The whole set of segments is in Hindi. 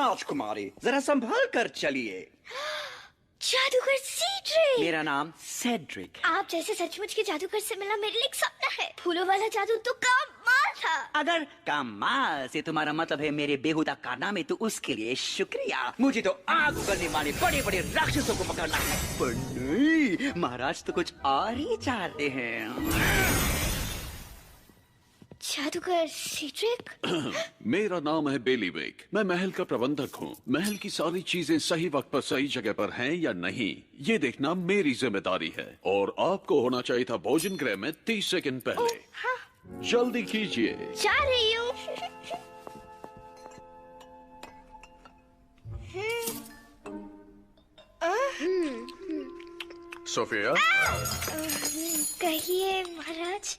राजकुमारी, जरा संभल कर चलिए। जादूगर सीड्रिक। मेरा नाम सेड्रिक। आप जैसे सचमुच के जादूगर से मिलना मेरे लिए एक सपना है। फूलों वाला जादू तो कमाल था। अगर कमाल से तुम्हारा मतलब है मेरे बेहुदा कारनामे, तो उसके लिए शुक्रिया। मुझे तो आग उगलने वाले बड़े बड़े राक्षसों को पकड़ना है। पर नहीं, महाराज तो कुछ और ही चाहते हैं। जादूगर सीड्रिक। मेरा नाम है बेलीवेक। मैं महल का प्रबंधक हूँ। महल की सारी चीजें सही वक्त पर सही जगह पर हैं या नहीं, ये देखना मेरी जिम्मेदारी है। और आपको होना चाहिए था भोजन गृह में 30 सेकंड पहले। हाँ। जल्दी कीजिए। जा रही हूँ। सोफिया, कहिए महाराज।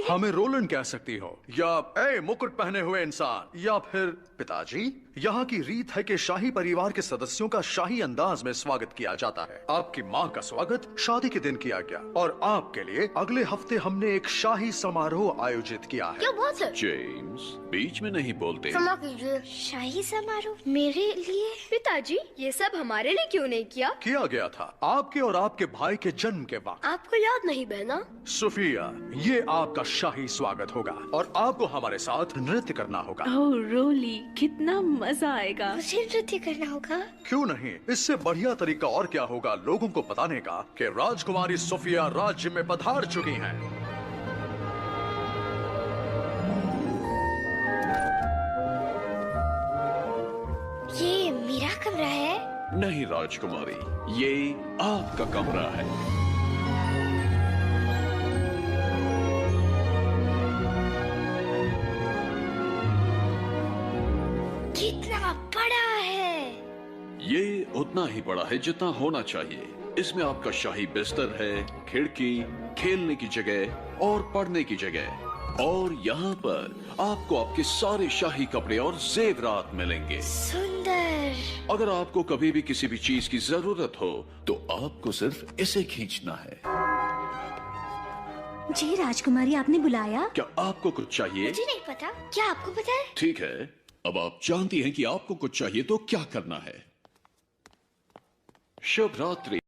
हमें रोलन कह सकती हो, या ए मुकुट पहने हुए इंसान, या फिर पिताजी। यहाँ की रीत है कि शाही परिवार के सदस्यों का शाही अंदाज में स्वागत किया जाता है। आपकी माँ का स्वागत शादी के दिन किया गया, और आपके लिए अगले हफ्ते हमने एक शाही समारोह आयोजित किया है। क्या बात है? जेम्स, बीच में नहीं बोलते। क्षमा कीजिए। शाही समारोह मेरे लिए? पिताजी, ये सब हमारे लिए क्यों नहीं किया? किया गया था आपके और आपके भाई के जन्म के वक्त। आपको याद नहीं बहना? सोफिया, ये आपका शाही स्वागत होगा, और आपको हमारे साथ नृत्य करना होगा। ओह रोली, कितना मजा आएगा। मुझे नृत्य करना होगा? क्यों नहीं, इससे बढ़िया तरीका और क्या होगा लोगों को बताने का कि राजकुमारी सोफिया राज्य में पधार चुकी हैं। ये मेरा कमरा है? नहीं राजकुमारी, ये आपका कमरा है। कितना बड़ा है? ये उतना ही बड़ा है जितना होना चाहिए। इसमें आपका शाही बिस्तर है, खिड़की, खेलने की जगह और पढ़ने की जगह। और यहाँ पर आपको आपके सारे शाही कपड़े और जेवरात मिलेंगे। सुंदर। अगर आपको कभी भी किसी भी चीज की जरूरत हो तो आपको सिर्फ इसे खींचना है। जी राजकुमारी, आपने बुलाया? क्या आपको कुछ चाहिए? मुझे नहीं पता। क्या आपको पता है? ठीक है, अब आप जानती हैं कि आपको कुछ चाहिए तो क्या करना है। शुभ रात्रि।